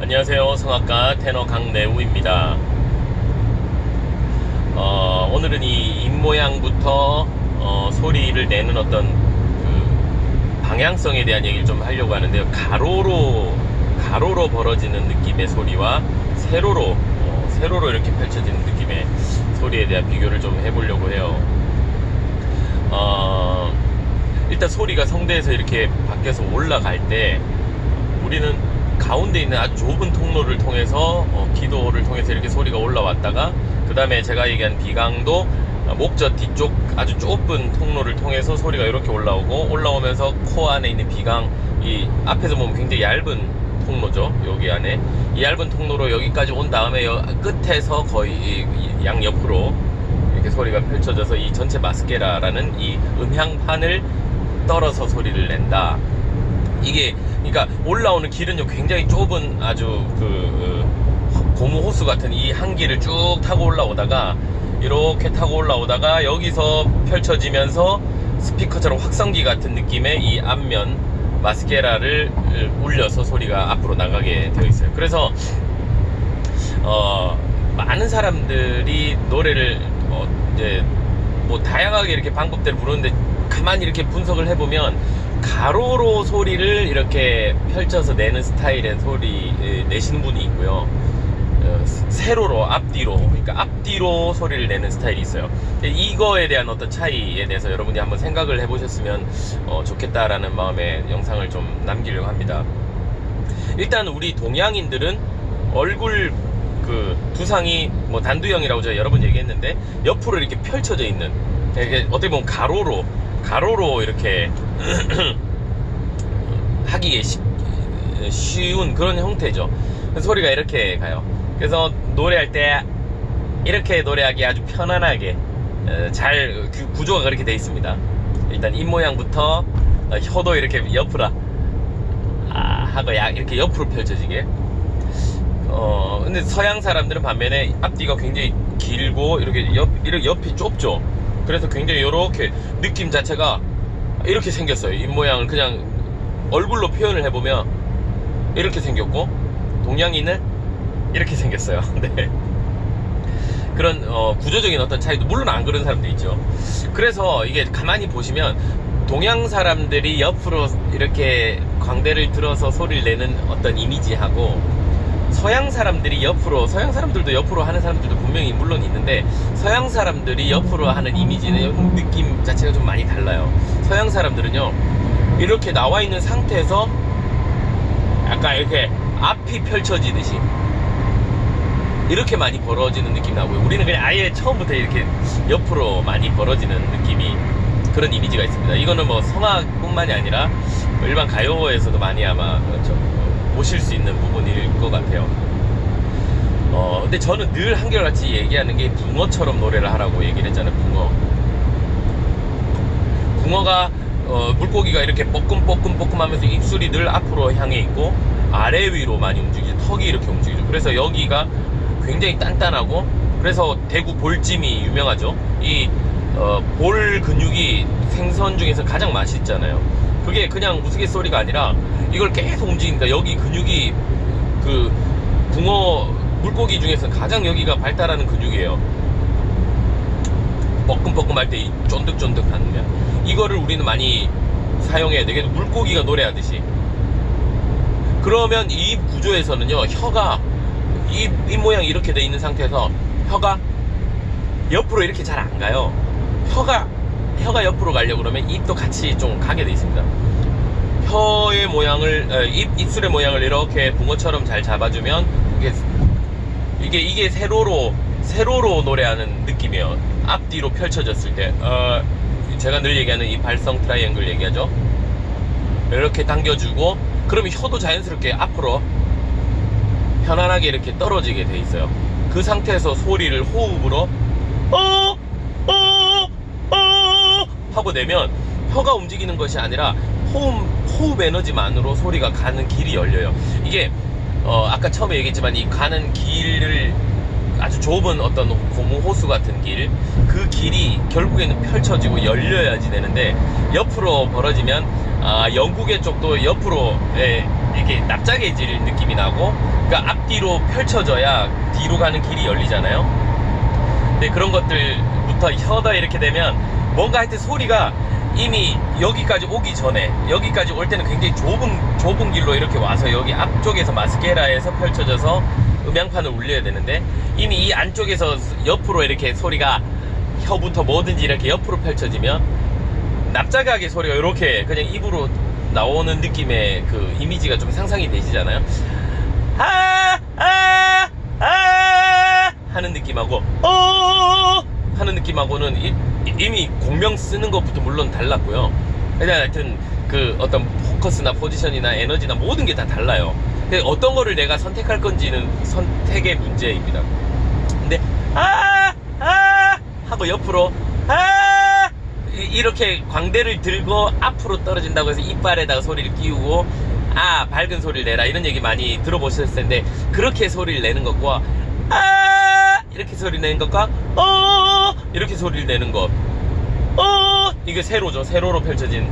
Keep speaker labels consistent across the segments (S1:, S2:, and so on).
S1: 안녕하세요. 성악가 테너 강내우입니다. 오늘은 이 입모양부터 소리를 내는 어떤 그 방향성에 대한 얘기를 좀 하려고 하는데요. 가로로 벌어지는 느낌의 소리와 세로로 이렇게 펼쳐지는 느낌의 소리에 대한 비교를 좀 해보려고 해요. 일단 소리가 성대에서 이렇게 밖에서 올라갈 때 우리는 가운데 있는 아주 좁은 통로를 통해서 기도를 통해서 이렇게 소리가 올라왔다가 그 다음에 제가 얘기한 비강도 목젖 뒤쪽 아주 좁은 통로를 통해서 소리가 이렇게 올라오면서 코 안에 있는 비강, 이 앞에서 보면 굉장히 얇은 통로죠. 여기 안에 이 얇은 통로로 여기까지 온 다음에 끝에서 거의 양옆으로 이렇게 소리가 펼쳐져서 이 전체 마스케라라는 이 음향판을 떨어서 소리를 낸다. 이게 그러니까 올라오는 길은요 굉장히 좁은 아주 고무 호수 같은 이 한 길을 쭉 타고 올라오다가 이렇게 타고 올라오다가 여기서 펼쳐지면서 스피커처럼 확성기 같은 느낌의 이 앞면 마스케라를 울려서 소리가 앞으로 나가게 되어 있어요. 그래서 많은 사람들이 노래를 이제 뭐 다양하게 이렇게 방법대로 부르는데 가만히 이렇게 분석을 해보면 가로로 소리를 이렇게 펼쳐서 내는 스타일의 소리 내시는 분이 있고요. 세로로 그러니까 앞뒤로 소리를 내는 스타일이 있어요. 이거에 대한 어떤 차이에 대해서 여러분이 한번 생각을 해보셨으면 좋겠다라는 마음에 영상을 좀 남기려고 합니다. 일단 우리 동양인들은 얼굴 두상이 뭐 단두형이라고 제가 여러 번 얘기했는데 옆으로 이렇게 펼쳐져 있는, 이게 어떻게 보면 가로로 이렇게 하기에 쉬운 그런 형태죠. 소리가 이렇게 가요. 그래서 노래할 때 이렇게 노래하기 아주 편안하게 잘 구조가 그렇게 돼 있습니다. 일단 입모양부터 혀도 이렇게 옆으로 하고 이렇게 옆으로 펼쳐지게. 근데 서양 사람들은 반면에 앞뒤가 굉장히 길고 이렇게 옆이 좁죠. 그래서 굉장히 이렇게 느낌 자체가 이렇게 생겼어요. 입모양을 그냥 얼굴로 표현을 해보면 이렇게 생겼고, 동양인은 이렇게 생겼어요. 네. 그런 구조적인 어떤 차이도 물론 안 그런 사람도 있죠. 그래서 이게 가만히 보시면 동양 사람들이 옆으로 이렇게 광대를 들어서 소리를 내는 어떤 이미지하고 서양 사람들도 옆으로 하는 사람들도 분명히 물론 있는데, 서양 사람들이 옆으로 하는 이미지는 느낌 자체가 좀 많이 달라요. 서양 사람들은요 이렇게 나와 있는 상태에서 약간 이렇게 앞이 펼쳐지듯이 이렇게 많이 벌어지는 느낌 나고요. 우리는 그냥 아예 처음부터 이렇게 옆으로 많이 벌어지는 느낌이, 그런 이미지가 있습니다. 이거는 뭐 성악뿐만이 아니라 일반 가요에서도 많이 아마 보실 수 있는 부분일 것 같아요. 근데 저는 늘 한결같이 얘기하는 게 붕어처럼 노래를 하라고 얘기를 했잖아요. 붕어가 물고기가 이렇게 뻐끔뻐끔 하면서 입술이 늘 앞으로 향해 있고 아래 위로 많이 움직이죠. 턱이 이렇게 움직이죠. 그래서 여기가 굉장히 단단하고, 그래서 대구 볼찜이 유명하죠. 이 볼 근육이 생선 중에서 가장 맛있잖아요. 그게 그냥 우스갯소리가 아니라 이걸 계속 움직이니까 여기 근육이 붕어 물고기 중에서 가장 여기가 발달하는 근육이에요. 뻐끔뻐끔할 때 이 쫀득쫀득하는 이거를 우리는 많이 사용해야 돼. 물고기가 노래하듯이. 그러면 이 구조에서는요 혀가 입 모양이 이렇게 돼 있는 상태에서 혀가 옆으로 이렇게 잘 안 가요. 혀가 옆으로 가려고 그러면 입도 같이 좀 가게 돼 있습니다. 혀의 모양을 입술의 모양을 이렇게 붕어처럼 잘 잡아주면 이게 세로로 노래하는 느낌이에요. 앞뒤로 펼쳐졌을 때 제가 늘 얘기하는 이 발성 트라이앵글 얘기하죠. 이렇게 당겨주고 그러면 혀도 자연스럽게 앞으로 편안하게 이렇게 떨어지게 돼 있어요. 그 상태에서 소리를 호흡으로 하고 내면 혀가 움직이는 것이 아니라 호흡 에너지만으로 소리가 가는 길이 열려요. 이게 아까 처음에 얘기했지만 이 가는 길을 아주 좁은 어떤 고무 호수 같은 그 길이 결국에는 펼쳐지고 열려야지 되는데 옆으로 벌어지면 영국의 쪽도 옆으로 이렇게 납작해질 느낌이 나고, 그러니까 앞뒤로 펼쳐져야 뒤로 가는 길이 열리잖아요. 근데 그런 것들부터 혀다 이렇게 되면 뭔가 하여튼 소리가 이미 여기까지 오기 전에, 여기까지 올 때는 굉장히 좁은 길로 이렇게 와서 여기 앞쪽에서 마스케라에서 펼쳐져서 음향판을 울려야 되는데, 이미 이 안쪽에서 옆으로 이렇게 소리가 혀부터 뭐든지 이렇게 옆으로 펼쳐지면 납작하게 소리가 이렇게 그냥 입으로 나오는 느낌의 그 이미지가 좀 상상이 되시잖아요. 하는 느낌하고 하는 느낌하고는 이미 공명 쓰는 것부터 물론 달랐고요. 하여튼 그 어떤 포커스나 포지션이나 에너지나 모든 게 다 달라요. 근데 어떤 거를 내가 선택할 건지는 선택의 문제입니다. 근데 하고 옆으로 이렇게 광대를 들고 앞으로 떨어진다고 해서 이빨에다가 소리를 끼우고 밝은 소리를 내라 이런 얘기 많이 들어보셨을 텐데, 그렇게 소리를 내는 것과 이렇게 소리 내는 것과 이렇게 소리를 내는 것, 이게 세로죠. 세로로 펼쳐진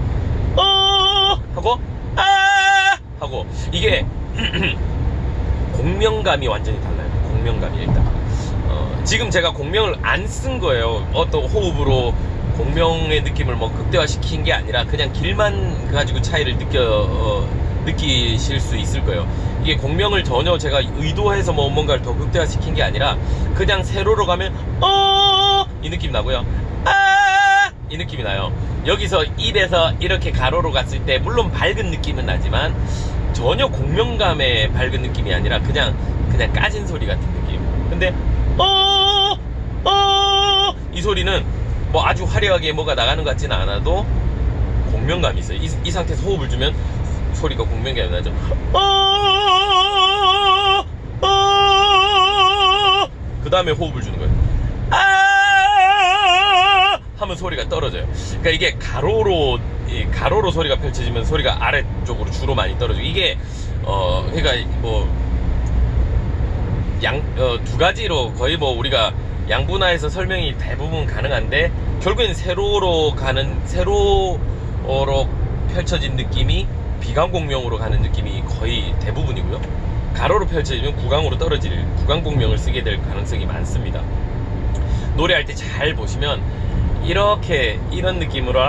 S1: 하고 하고 이게 공명감이 완전히 달라요. 공명감이 일단 지금 제가 공명을 안 쓴 거예요. 어떤 호흡으로 공명의 느낌을 뭐 극대화시킨 게 아니라 그냥 길만 가지고 차이를 느끼실 수 있을 거예요. 이게 공명을 전혀 제가 의도해서 뭐 뭔가를 더 극대화시킨 게 아니라 그냥 세로로 가면 이 느낌 나고요. 이 느낌이 나요. 여기서 입에서 이렇게 가로로 갔을 때 물론 밝은 느낌은 나지만 전혀 공명감의 밝은 느낌이 아니라 그냥 까진 소리 같은 느낌. 근데 이 소리는 뭐 아주 화려하게 뭐가 나가는 것 같지는 않아도 공명감이 있어요. 이 상태에서 호흡을 주면 소리가 공명감이 나죠. 그 다음에 호흡을 주는 거예요. 하면 소리가 떨어져요. 그러니까 이게 가로로 소리가 펼쳐지면 소리가 아래쪽으로 주로 많이 떨어지고, 이게 그러니까 뭐 두 가지로 거의 뭐 우리가 양분화해서 설명이 대부분 가능한데, 결국엔 세로로 펼쳐진 느낌이 비강공명으로 가는 느낌이 거의 대부분이고요. 가로로 펼쳐지면 구강으로 떨어질 구강공명을 쓰게 될 가능성이 많습니다. 노래할 때 잘 보시면 이런 느낌으로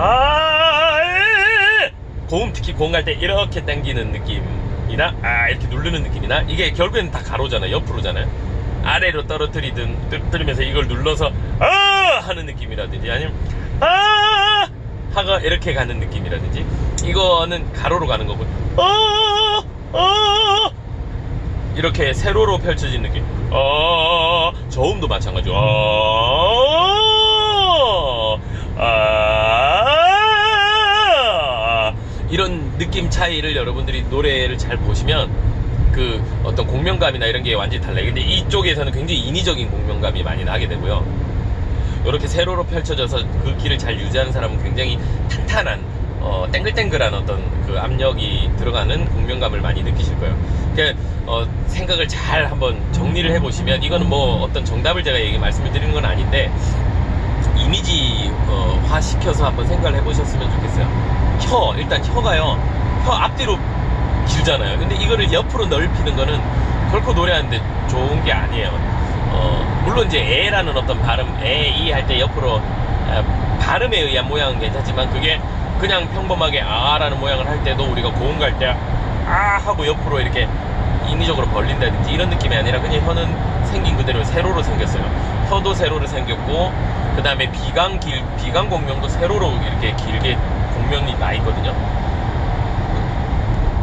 S1: 고음, 특히 고음 갈 때 이렇게 당기는 느낌이나 이렇게 누르는 느낌이나, 이게 결국엔 다 가로잖아요. 옆으로잖아요. 아래로 떨어뜨리면서 이걸 눌러서 하는 느낌이라든지, 아니면 하가 이렇게 가는 느낌이라든지, 이거는 가로로 가는 거고, 이렇게 세로로 펼쳐진 느낌. 저음도 마찬가지죠. 이런 느낌 차이를 여러분들이 노래를 잘 보시면 그 어떤 공명감이나 이런 게 완전히 달라요. 근데 이쪽에서는 굉장히 인위적인 공명감이 많이 나게 되고요. 이렇게 세로로 펼쳐져서 그 길을 잘 유지하는 사람은 굉장히 탄탄한 땡글땡글한 어떤 그 압력이 들어가는 공명감을 많이 느끼실 거예요. 그러니까 생각을 잘 한번 정리를 해보시면, 이거는 뭐 어떤 정답을 제가 말씀을 드리는 건 아닌데, 이미지화 시켜서 한번 생각을 해보셨으면 좋겠어요. 일단 혀가요, 혀 앞뒤로 길잖아요. 근데 이거를 옆으로 넓히는 거는 결코 노래하는데 좋은 게 아니에요. 물론 이제 에라는 어떤 발음, 이 할 때 옆으로 발음에 의한 모양은 괜찮지만, 그게 그냥 평범하게 라는 모양을 할 때도 우리가 고음 갈 때 하고 옆으로 이렇게 인위적으로 벌린다든지 이런 느낌이 아니라, 그냥 혀는 생긴 그대로 세로로 생겼어요. 혀도 세로로 생겼고, 그 다음에 비강 공명도 세로로 이렇게 길게 공명이 나 있거든요.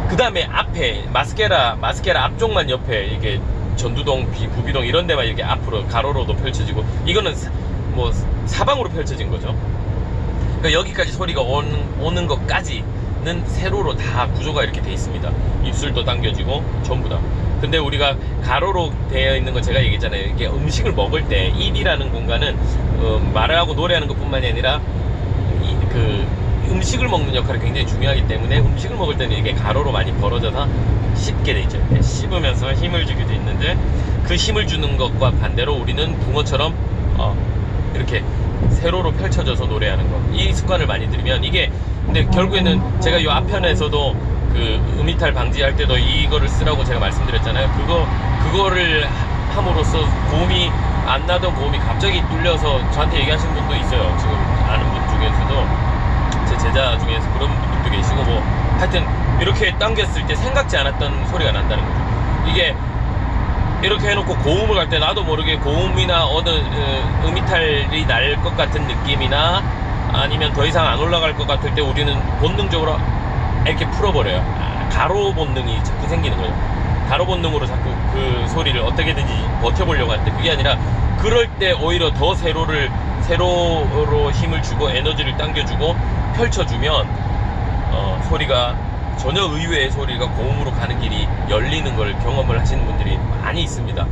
S1: 그 다음에 앞에 마스케라 앞쪽만 옆에 이게 전두동, 부비동 이런 데만 이렇게 앞으로 가로로도 펼쳐지고, 이거는 뭐 사방으로 펼쳐진 거죠. 그러니까 여기까지 소리가 오는 것까지는 세로로 다 구조가 이렇게 돼 있습니다. 입술도 당겨지고 전부 다. 근데 우리가 가로로 되어 있는 거 제가 얘기했잖아요. 이게 음식을 먹을 때 입이라는 공간은 말을 하고 노래하는 것뿐만이 아니라 음식을 먹는 역할이 굉장히 중요하기 때문에, 음식을 먹을 때는 이게 가로로 많이 벌어져서 씹게 돼 있죠. 씹으면서 힘을 주게 돼 있는데, 그 힘을 주는 것과 반대로 우리는 붕어처럼 이렇게 세로로 펼쳐져서 노래하는 거, 이 습관을 많이 들이면 이게, 근데 결국에는 제가 이 앞편에서도 그 음이탈 방지할 때도 이거를 쓰라고 제가 말씀드렸잖아요. 그거를 함으로써 고음이 안 나던 고음이 갑자기 뚫려서 저한테 얘기하시는 분도 있어요. 지금 아는 분 중에서도 제 제자 중에서 그런 분들도 계시고 뭐 하여튼 이렇게 당겼을 때 생각지 않았던 소리가 난다는 거죠. 이게 이렇게 해놓고 고음을 갈 때 나도 모르게 고음이나 어느 음이탈이 날 것 같은 느낌이나 아니면 더 이상 안 올라갈 것 같을 때 우리는 본능적으로 이렇게 풀어버려요. 가로 본능이 자꾸 생기는 거예요. 가로 본능으로 자꾸 그 소리를 어떻게든지 버텨보려고 하는데 그게 아니라 그럴 때 오히려 더 세로로 힘을 주고 에너지를 당겨주고 펼쳐주면 소리가 전혀 의외의 소리가 고음으로 가는 길이 열리는 걸 경험을 하시는 분들이 많이 있습니다.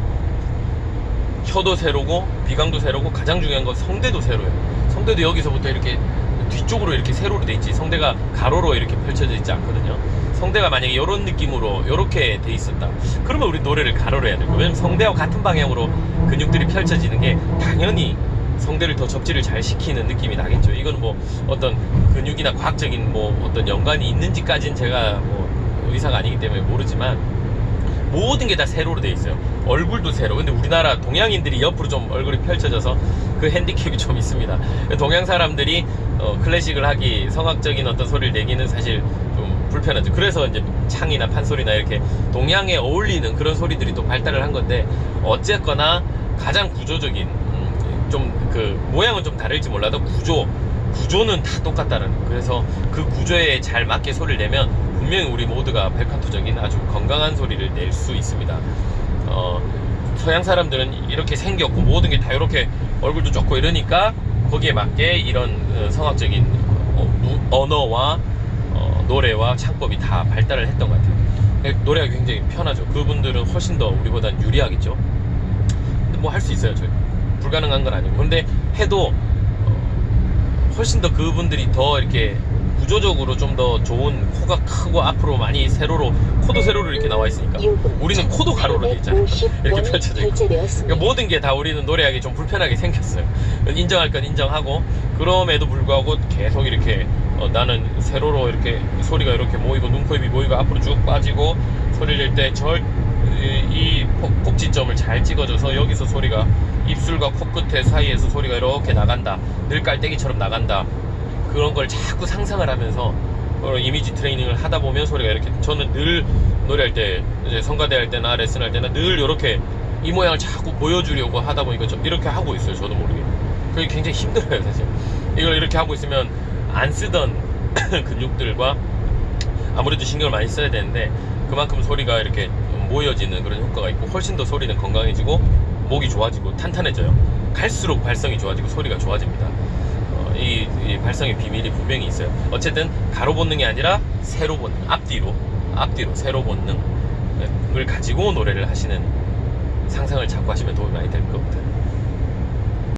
S1: 혀도 세로고 비강도 세로고 가장 중요한 건 성대도 세로예요. 성대도 여기서부터 이렇게 뒤쪽으로 이렇게 세로로 돼 있지 성대가 가로로 이렇게 펼쳐져 있지 않거든요. 성대가 만약에 이런 느낌으로 이렇게 돼 있었다 그러면 우리 노래를 가로로 해야 되고, 왜냐면 성대와 같은 방향으로 근육들이 펼쳐지는 게 당연히 성대를 더 접지를 잘 시키는 느낌이 나겠죠. 이건 뭐 어떤 근육이나 과학적인 뭐 어떤 연관이 있는지까지는 제가 뭐 의사가 아니기 때문에 모르지만 모든 게 다 세로로 돼 있어요. 얼굴도 세로. 근데 우리나라 동양인들이 옆으로 좀 얼굴이 펼쳐져서 그 핸디캡이 좀 있습니다. 동양 사람들이 클래식을 하기, 성악적인 어떤 소리를 내기는 사실 좀 불편하죠. 그래서 이제 창이나 판소리나 이렇게 동양에 어울리는 그런 소리들이 또 발달을 한 건데, 어쨌거나 가장 구조적인 좀 그 모양은 좀 다를지 몰라도 구조는 다 똑같다는. 그래서 그 구조에 잘 맞게 소리를 내면 분명히 우리 모두가 벨칸토적인 아주 건강한 소리를 낼 수 있습니다. 서양 사람들은 이렇게 생겼고 모든 게 다 이렇게 얼굴도 좋고 이러니까 거기에 맞게 이런 성악적인 언어와 노래와 창법이 다 발달을 했던 것 같아요. 노래가 굉장히 편하죠. 그분들은 훨씬 더 우리보다는 유리하겠죠. 근데 뭐 할 수 있어요. 저희 불가능한 건 아니고. 근데 해도 훨씬 더 그분들이 더 이렇게 구조적으로 좀 더 좋은, 코가 크고 앞으로 많이 세로로, 코도 세로로 이렇게 나와 있으니까 우리는 코도 가로로 돼 있잖아요. 이렇게 펼쳐져 있고. 그러니까 모든 게 다 우리는 노래하기 좀 불편하게 생겼어요. 인정할 건 인정하고, 그럼에도 불구하고 계속 이렇게 나는 세로로 이렇게 소리가 이렇게 모이고 눈, 코, 입이 모이고 앞으로 쭉 빠지고 소리를 낼 때 이 꼭지점을 잘 찍어줘서 여기서 소리가 입술과 코끝에 사이에서 소리가 이렇게 나간다, 늘 깔때기처럼 나간다, 그런 걸 자꾸 상상을 하면서 이미지 트레이닝을 하다 보면 소리가 이렇게, 저는 늘 노래할 때, 이제 성가대 할 때나 레슨 할 때나 늘 이렇게 이 모양을 자꾸 보여주려고 하다 보니까 좀 이렇게 하고 있어요. 저도 모르게. 그게 굉장히 힘들어요, 사실. 이걸 이렇게 하고 있으면 안 쓰던 근육들과 아무래도 신경을 많이 써야 되는데 그만큼 소리가 이렇게 모여지는 그런 효과가 있고, 훨씬 더 소리는 건강해지고 목이 좋아지고 탄탄해져요. 갈수록 발성이 좋아지고 소리가 좋아집니다. 이 발성의 비밀이 분명히 있어요. 어쨌든 가로 본능이 아니라 세로 본능, 앞뒤로 세로 본능을 가지고 노래를 하시는 상상을 자꾸 하시면 도움이 많이 될 겁니다.